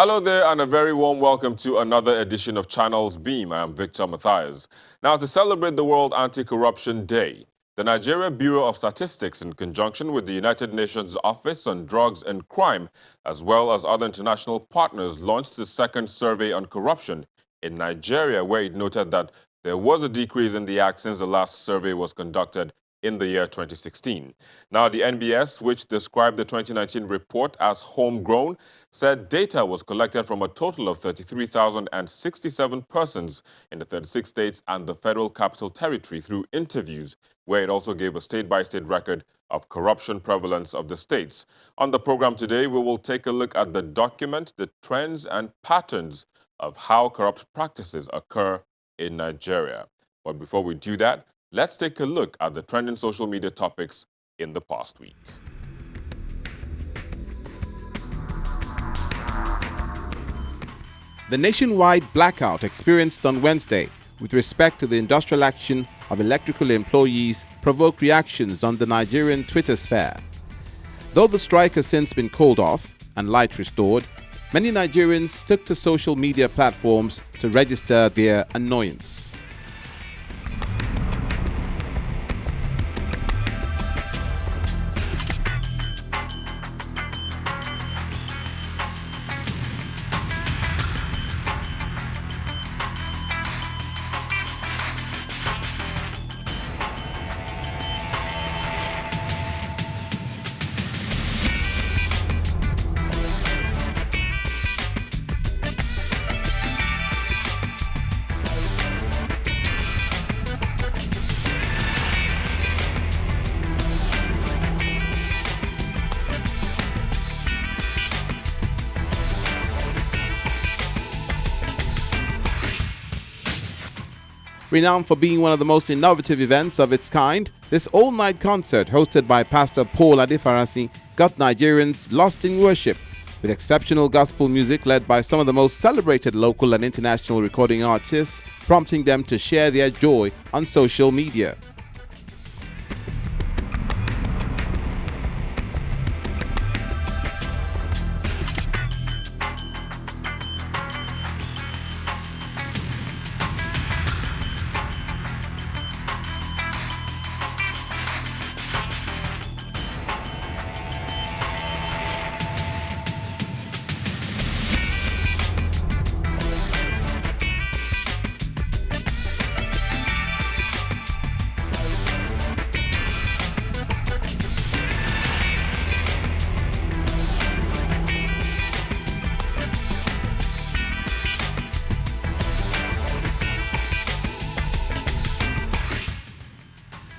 Hello there and a very warm welcome to another edition of Channels Beam. I am Victor Matthias. Now, to celebrate the World Anti-Corruption Day, the Nigeria Bureau of Statistics, in conjunction with the United Nations Office on Drugs and Crime, as well as other international partners, launched the second survey on corruption in Nigeria, where it noted that there was a decrease in the act since the last survey was conducted in the year 2016. Now, the NBS, which described the 2019 report as homegrown, said data was collected from a total of 33,067 persons in the 36 states and the Federal Capital Territory through interviews, where it also gave a state-by-state record of corruption prevalence of the states. On the program today, we will take a look at the document, the trends and patterns of how corrupt practices occur in Nigeria. But before we do that, let's take a look at the trending social media topics in the past week. The nationwide blackout experienced on Wednesday with respect to the industrial action of electrical employees provoked reactions on the Nigerian Twitter sphere. Though the strike has since been called off and light restored, many Nigerians took to social media platforms to register their annoyance. Renowned for being one of the most innovative events of its kind, this all-night concert hosted by Pastor Paul Adefarasi got Nigerians lost in worship, with exceptional gospel music led by some of the most celebrated local and international recording artists, prompting them to share their joy on social media.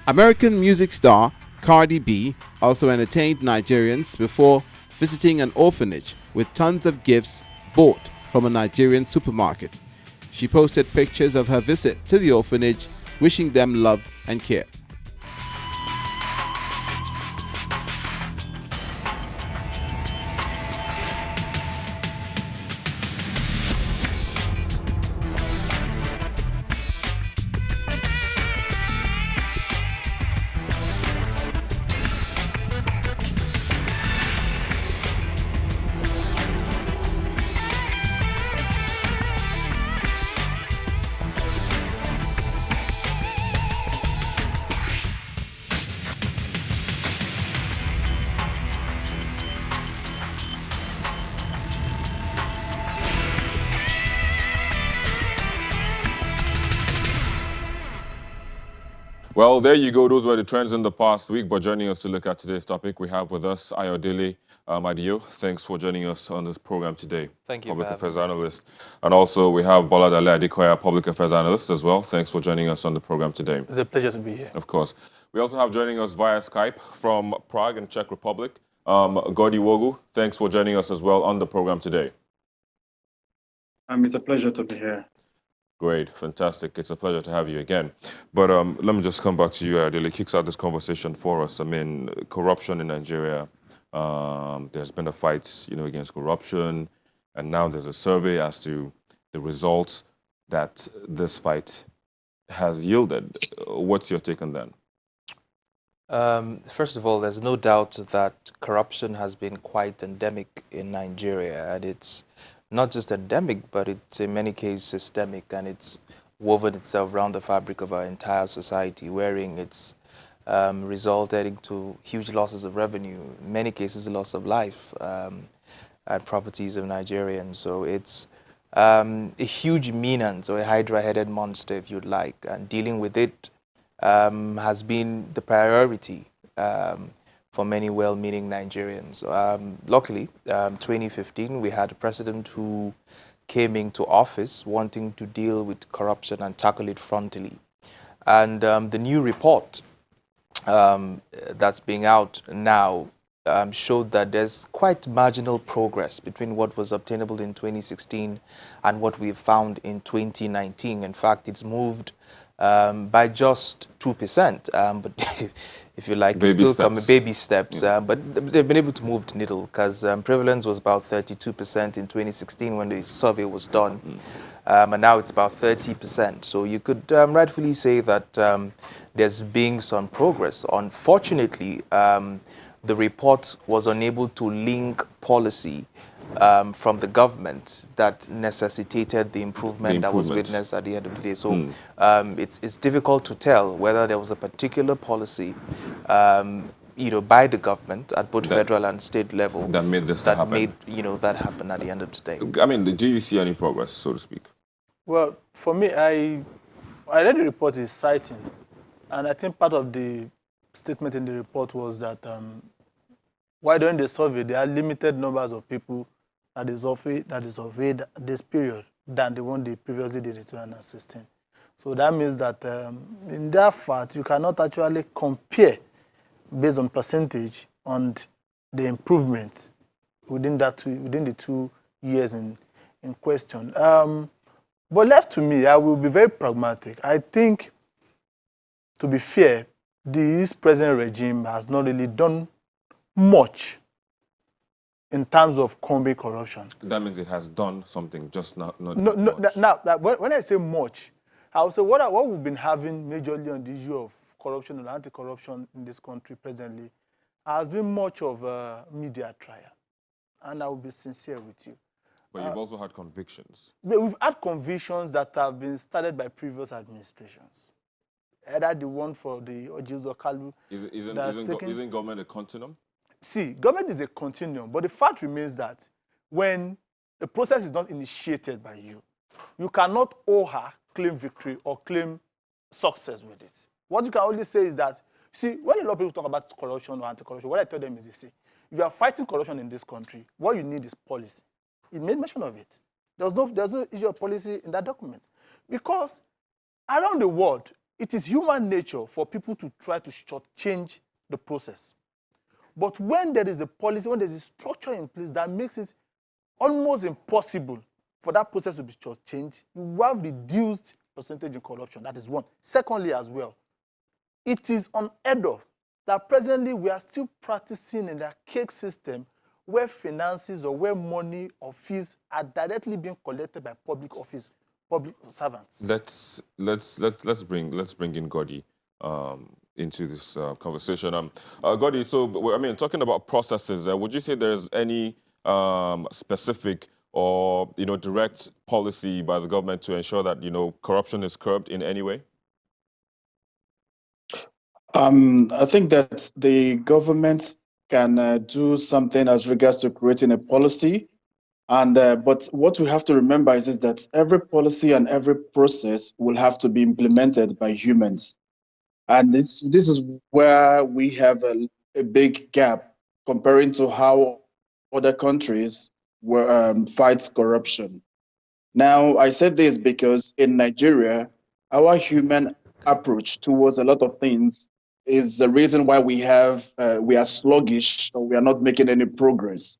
American music star Cardi B also entertained Nigerians before visiting an orphanage with tons of gifts bought from a Nigerian supermarket. She posted pictures of her visit to the orphanage, wishing them love and care. Well, there you go. Those were the trends in the past week. But joining us to look at today's topic, we have with us Ayodele Adio. Thanks for joining us on this program today. Thank you. Public Affairs Analyst. And also we have Boladale Adekoya, Public Affairs Analyst as well. Thanks for joining us on the program today. It's a pleasure to be here. Of course. We also have joining us via Skype from Prague in Czech Republic, Godi Wogu. Thanks for joining us as well on the program today. It's a pleasure to be here. Great, fantastic. It's a pleasure to have you again. But let me just come back to you, Adele. Kicks out this conversation for us. I mean, corruption in Nigeria. There's been a fight, against corruption, and now there's a survey as to the results that this fight has yielded. What's your take on that? First of all, there's no doubt that corruption has been quite endemic in Nigeria, and it's not just endemic, but it's in many cases systemic, and it's woven itself around the fabric of our entire society, wherein it's resulted into huge losses of revenue, in many cases loss of life and properties of Nigerians. So it's a huge menace, or a hydra-headed monster, if you'd like, and dealing with it has been the priority for many well-meaning Nigerians. Luckily, 2015, we had a president who came into office wanting to deal with corruption and tackle it frontally. And the new report that's being out now showed that there's quite marginal progress between what was obtainable in 2016 and what we've found in 2019. In fact, it's moved by just 2%, but if you like, it's still coming baby steps. Yeah. But they've been able to move the needle, because prevalence was about 32% in 2016 when the survey was done, and now it's about 30%. So you could rightfully say that there's been some progress. Unfortunately, the report was unable to link policy from the government that necessitated the improvement that was witnessed at the end of the day. So it's difficult to tell whether there was a particular policy by the government at both federal and state level that made this happen. That happen at the end of the day. I mean, do you see any progress, so to speak? Well, for me, I read the report is citing, and I think part of the statement in the report was that while during the survey, there are limited numbers of people that is surveyed this period than the one they previously did in 2016. So that means that in that fact, you cannot actually compare based on percentage on the improvements within the 2 years in question. But left to me, I will be very pragmatic. I think, to be fair, this present regime has not really done much in terms of combating corruption. That means it has done something, just not No, much. now, when I say much, I would say what we've been having majorly on the issue of corruption and anti-corruption in this country presently has been much of a media trial. And I will be sincere with you. But you've also had convictions. We've had convictions that have been started by previous administrations. Either the one for the Ojizo Kalu. Isn't government a continuum? See, government is a continuum, but the fact remains that when the process is not initiated by you, you cannot owe her claim victory or claim success with it. What you can only say is that, see, when a lot of people talk about corruption or anti-corruption, what I tell them is, see, if you are fighting corruption in this country, what you need is policy. It made mention of it. There's no issue of policy in that document. Because around the world, it is human nature for people to try to shortchange the process. But when there is a policy, when there's a structure in place that makes it almost impossible for that process to be shortchanged, you have reduced percentage in corruption. That is one. Secondly, as well, it is unheard of that presently we are still practicing in the archaic system where finances or where money or fees are directly being collected by public servants. Let's bring in Godi into this conversation. Godi, so I mean, talking about processes, would you say there's any specific or direct policy by the government to ensure that corruption is curbed in any way? I think that the government can do something as regards to creating a policy, but what we have to remember is that every policy and every process will have to be implemented by humans, and this is where we have a big gap comparing to how other countries fight corruption. Now, I said this because in Nigeria, our human approach towards a lot of things is the reason why we are sluggish or we are not making any progress.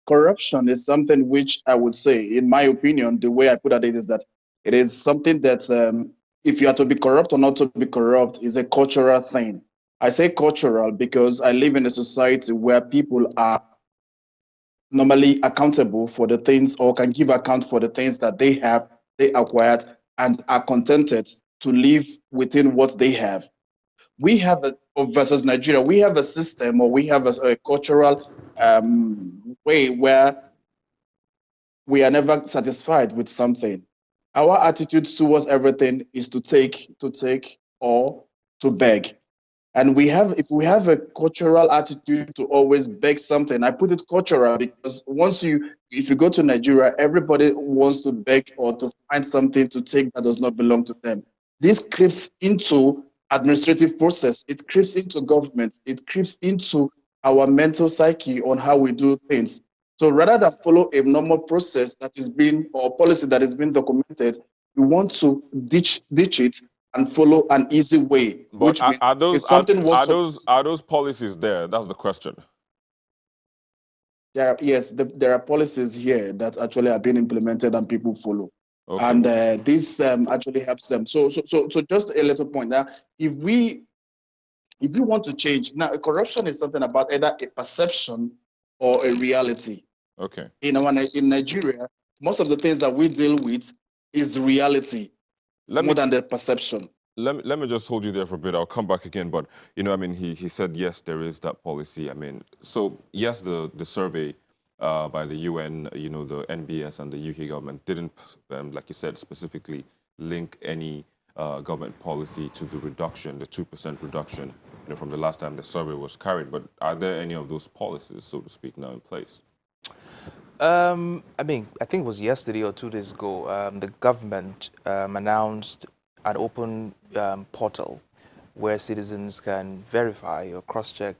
Corruption is something which I would say, in my opinion, the way I put it is that it is something that if you are to be corrupt or not to be corrupt is a cultural thing. I say cultural because I live in a society where people are normally accountable for the things or can give account for the things that they acquired and are contented to live within what they have. We have versus Nigeria, we have a system or we have a cultural way where we are never satisfied with something. Our attitude towards everything is to take, or to beg. And if we have a cultural attitude to always beg something, I put it cultural because if you go to Nigeria, everybody wants to beg or to find something to take that does not belong to them. This creeps into administrative process. It creeps into government. It creeps into our mental psyche on how we do things. So rather than follow a normal process that is being or policy that is being documented, we want to ditch it and follow an easy way, But which means are those if something works are those policies there? That's the question. there are policies here that actually are being implemented and people follow. Okay. And this actually helps them. So just a little point now. If we want to change now, corruption is something about either a perception or a reality. Okay. In Nigeria, most of the things that we deal with is reality more than the perception. Let me just hold you there for a bit. I'll come back again. But, you know, I mean, he said, yes, there is that policy. I mean, so, yes, the survey by the UN, you know, the NBS and the UK government didn't, like you said, specifically link any government policy to the reduction, the 2% reduction, you know, from the last time the survey was carried. But are there any of those policies, so to speak, now in place? I mean, I think it was yesterday or 2 days ago, the government announced an open portal where citizens can verify or cross-check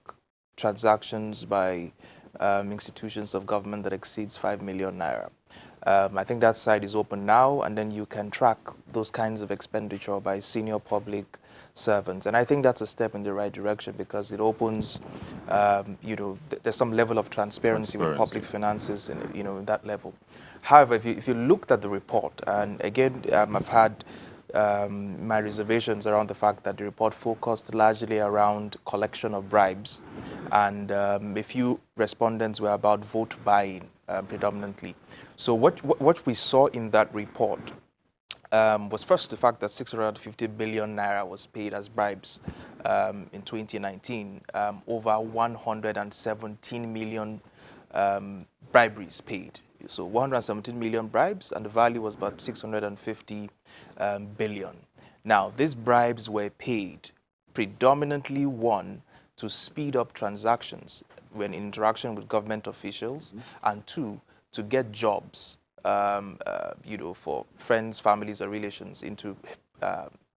transactions by institutions of government that exceeds 5 million naira. I think that site is open now, and then you can track those kinds of expenditure by senior public servants. And I think that's a step in the right direction because it opens, you know, there's some level of transparency with public finances and, you know, that level. However, if you looked at the report, and again, I've had my reservations around the fact that the report focused largely around collection of bribes, and a few respondents were about vote buying predominantly. So what we saw in that report was first the fact that 650 billion naira was paid as bribes in 2019, over 117 million briberies paid. So 117 million bribes, and the value was about 650 billion. Now, these bribes were paid predominantly, one, to speed up transactions when in interaction with government officials, and two, to get jobs, you know, for friends, families, or relations into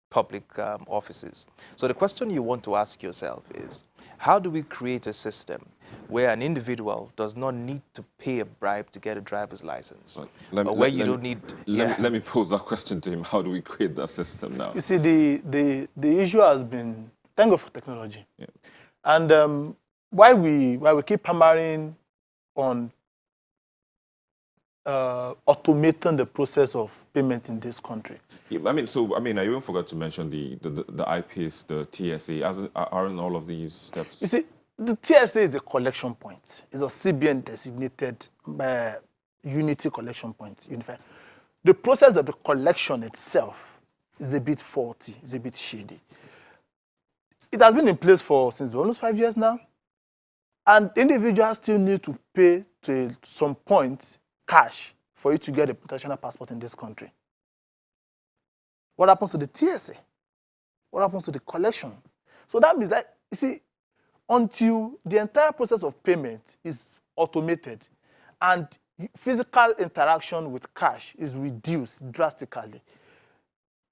public offices. So the question you want to ask yourself is, how do we create a system where an individual does not need to pay a bribe to get a driver's license? Let me pose that question to him. How do we create that system now? You see, the issue has been, thank God for technology. Yeah. And why we keep hammering on automating the process of payment in this country. Yeah, I mean, I even forgot to mention the IPs, the TSA. Aren't all of these steps? You see, the TSA is a collection point. It's a CBN designated unity collection point, unified. The process of the collection itself is a bit faulty, it's a bit shady. It has been in place since almost 5 years now, and individuals still need to pay to some point cash for you to get a international passport in this country. What happens to the TSA? What happens to the collection? So that means that, you see, until the entire process of payment is automated and physical interaction with cash is reduced drastically,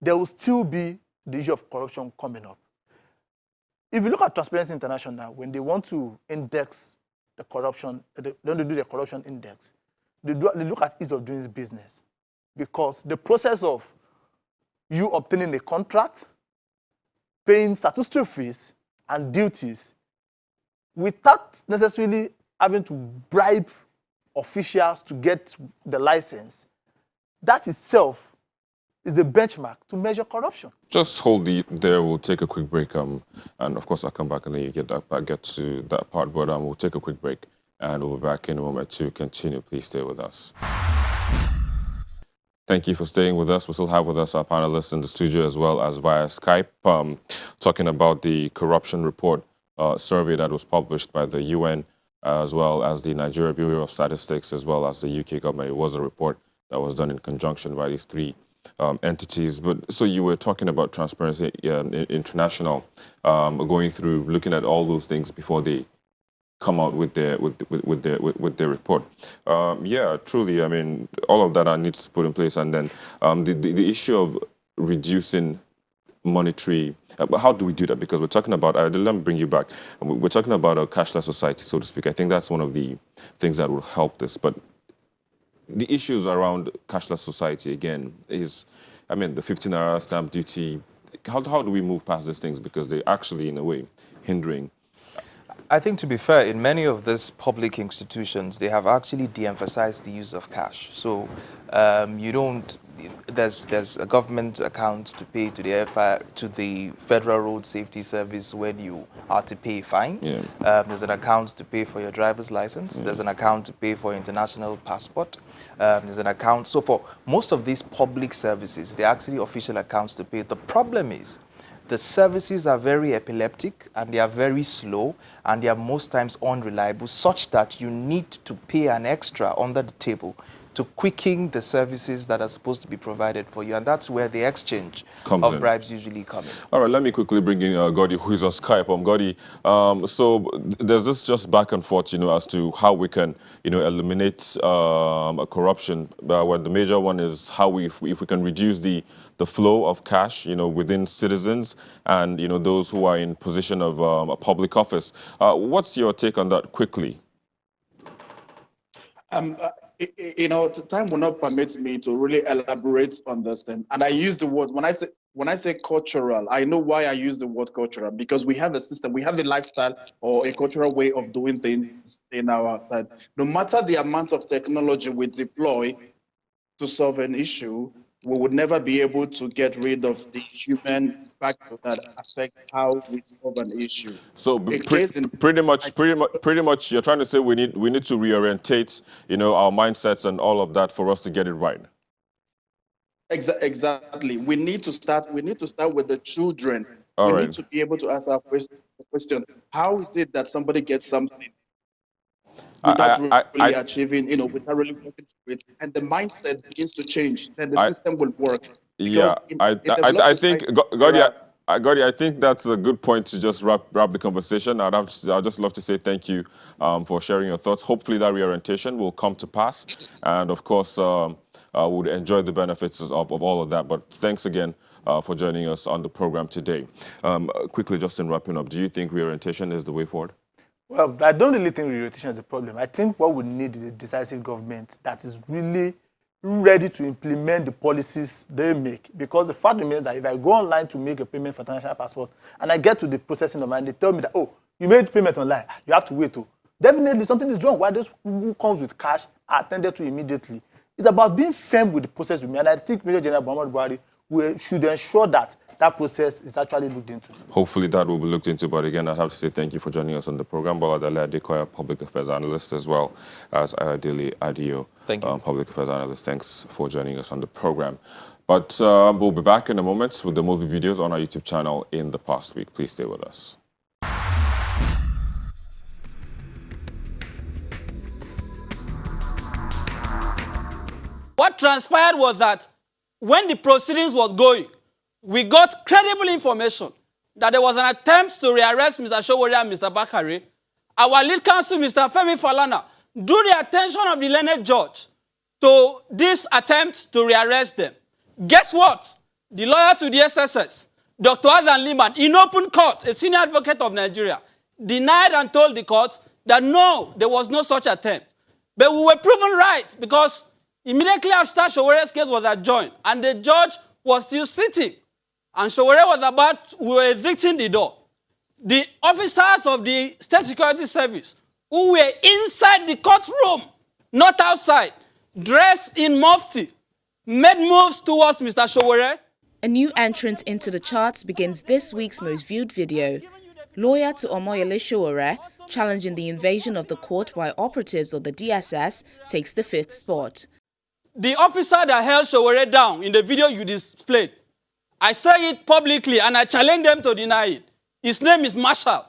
there will still be the issue of corruption coming up. If you look at Transparency International, when they want to index the corruption, they want to do the corruption index, they look at ease of doing business, because the process of you obtaining a contract, paying statutory fees and duties without necessarily having to bribe officials to get the license, that itself is a benchmark to measure corruption. Just hold there. We'll take a quick break, and of course I'll come back and then you get to that part. But we'll take a quick break, and we'll be back in a moment to continue. Please stay with us. Thank you for staying with us. We still have with us our panelists in the studio as well as via Skype, talking about the corruption report survey that was published by the UN as well as the Nigeria Bureau of Statistics, as well as the UK government. It was a report that was done in conjunction by these three entities. But so you were talking about Transparency International, going through, looking at all those things before they come out with their report. Yeah, truly. I mean, all of that needs to put in place, and then the issue of reducing monetary. But how do we do that? Because we're talking about. Let me bring you back. We're talking about a cashless society, so to speak. I think that's one of the things that will help this. But the issues around cashless society again is, I mean, the 15-hour stamp duty. How do we move past these things? Because they're actually, in a way, hindering. I think, to be fair, in many of these public institutions, they have actually de-emphasized the use of cash. So you don't. There's a government account to pay to the Federal Road Safety Service when you are to pay a fine. Yeah. There's an account to pay for your driver's license. Yeah. There's an account to pay for your international passport. There's an account. So for most of these public services, they're actually official accounts to pay. The problem is, the services are very epileptic and they are very slow and they are most times unreliable, such that you need to pay an extra under the table to quicken the services that are supposed to be provided for you. And that's where the exchange of bribes usually come in. All right, let me quickly bring in Godi, who is on Skype. Godi, so there's this just back and forth, as to how we can, eliminate corruption. Well, the major one is how if we can reduce the flow of cash, within citizens and, those who are in position of a public office. What's your take on that quickly? Time will not permit me to really elaborate on this thing. And I use the word, when I say cultural, I know why I use the word cultural, because we have a system, we have a lifestyle or a cultural way of doing things in our side. No matter the amount of technology we deploy to solve an issue, we would never be able to get rid of the human factor that affects how we solve an issue. So pretty much, you're trying to say we need to reorientate, our mindsets and all of that for us to get it right. Exactly. We need to start with the children. We need to be able to ask our question: how is it that somebody gets something without really achieving, without really working for it, and the mindset begins to change, then the system will work. Yeah, I think, Godi, I think that's a good point to just wrap the conversation. I'd just love to say thank you for sharing your thoughts. Hopefully that reorientation will come to pass, and of course, would enjoy the benefits of all of that. But thanks again for joining us on the program today. Quickly, just in wrapping up, do you think reorientation is the way forward? Well, I don't really think reorientation is a problem. I think what we need is a decisive government that is really ready to implement the policies they make. Because the fact remains that if I go online to make a payment for international passport and I get to the processing of mine, they tell me that, oh, you made payment online, you have to wait. Definitely something is wrong. Why those who comes with cash are attended to immediately. It's about being firm with the process with me. And I think Major General Muhammadu Buhari should ensure that that process is actually looked into. Hopefully that will be looked into. But again, I have to say thank you for joining us on the program. Boladale Adekoya, Public Affairs Analyst, as well as Ayodele Adio, Public Affairs Analyst. Thanks for joining us on the program. But we'll be back in a moment with the movie videos on our YouTube channel in the past week. Please stay with us. What transpired was that when the proceedings was going, we got credible information that there was an attempt to rearrest Mr. Sowore and Mr. Bakare. Our lead counsel, Mr. Femi Falana, drew the attention of the learned judge to this attempt to rearrest them. Guess what? The lawyer to the SSS, Dr. Azan Liman, in open court, a senior advocate of Nigeria, denied and told the court that no, there was no such attempt. But we were proven right, because immediately after Sowore's case was adjourned and the judge was still sitting, and Sowore we were evicting the door. The officers of the State Security Service, who were inside the courtroom, not outside, dressed in mufti, made moves towards Mr. Sowore. A new entrant into the charts begins this week's most viewed video. Lawyer to Omoyele Sowore, challenging the invasion of the court by operatives of the DSS, takes the 5th spot. The officer that held Sowore down in the video you displayed, I say it publicly and I challenge them to deny it. His name is Marshall.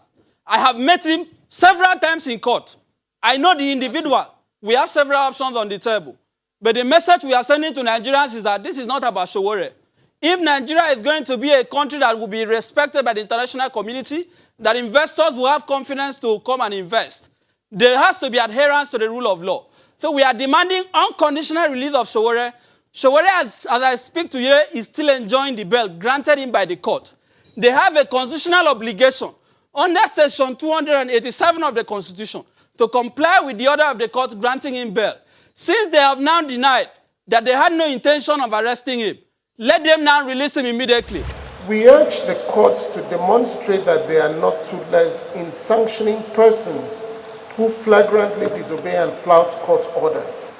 I have met him several times in court. I know the individual. We have several options on the table. But the message we are sending to Nigerians is that this is not about Sowore. If Nigeria is going to be a country that will be respected by the international community, that investors will have confidence to come and invest, there has to be adherence to the rule of law. So we are demanding unconditional release of Sowore. Sowore, as I speak to you, is still enjoying the bail granted him by the court. They have a constitutional obligation under Section 287 of the Constitution to comply with the order of the court granting him bail. Since they have now denied that they had no intention of arresting him, let them now release him immediately. We urge the courts to demonstrate that they are not toothless in sanctioning persons who flagrantly disobey and flout court orders.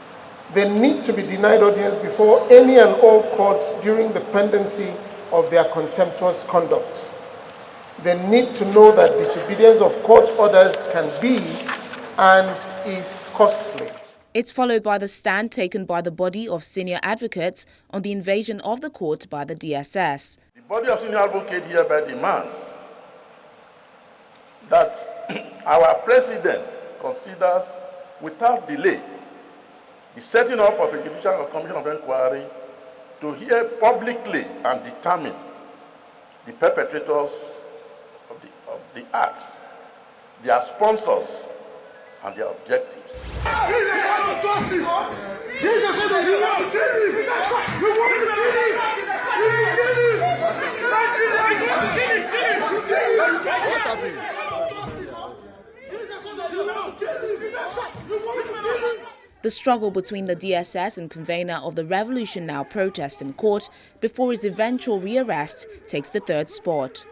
They need to be denied audience before any and all courts during the pendency of their contemptuous conduct. They need to know that disobedience of court orders can be and is costly. It's followed by the stand taken by the body of senior advocates on the invasion of the court by the DSS. The body of senior advocates hereby demands that our president considers without delay the setting up of a judicial commission of inquiry to hear publicly and determine the perpetrators of the acts, their sponsors, and their objectives. The struggle between the DSS and convener of the Revolution Now protest in court before his eventual rearrest takes the third spot.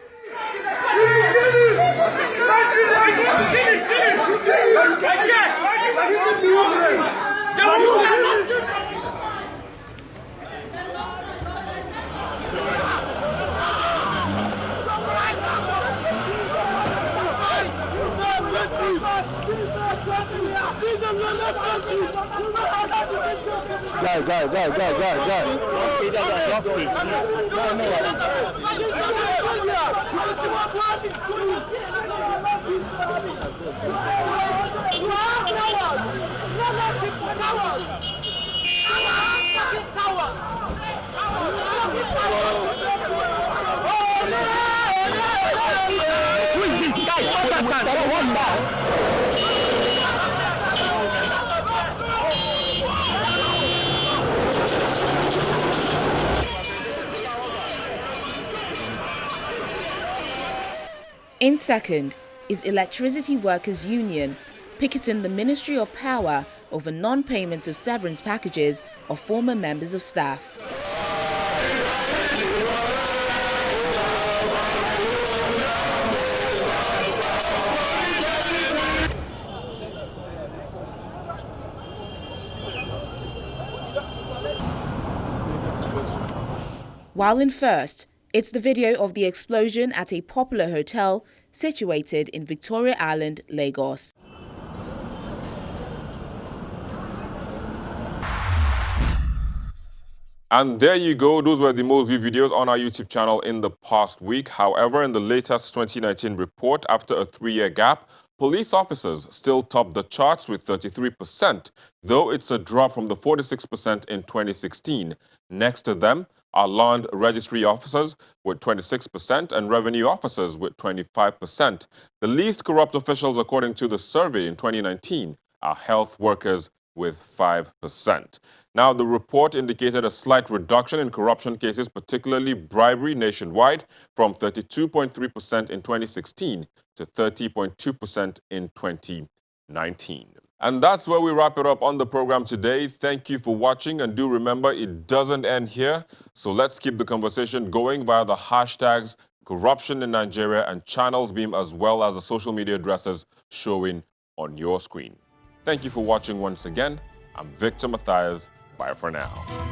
In second is Electricity Workers Union picketing the Ministry of Power over non-payment of severance packages of former members of staff. While in first, it's the video of the explosion at a popular hotel situated in Victoria Island, Lagos. And there you go. Those were the most viewed videos on our YouTube channel in the past week. However, in the latest 2019 report, after a 3-year gap, police officers still top the charts with 33%, though it's a drop from the 46% in 2016. Next to them are land registry officers with 26% and revenue officers with 25%. The least corrupt officials, according to the survey in 2019, are health workers with 5%. Now, the report indicated a slight reduction in corruption cases, particularly bribery nationwide, from 32.3% in 2016 to 30.2% in 2019. And that's where we wrap it up on the program today. Thank you for watching, and do remember, it doesn't end here. So let's keep the conversation going via the hashtags corruption in Nigeria and Channels Beam, as well as the social media addresses showing on your screen. Thank you for watching once again. I'm Victor Matthias. Bye for now.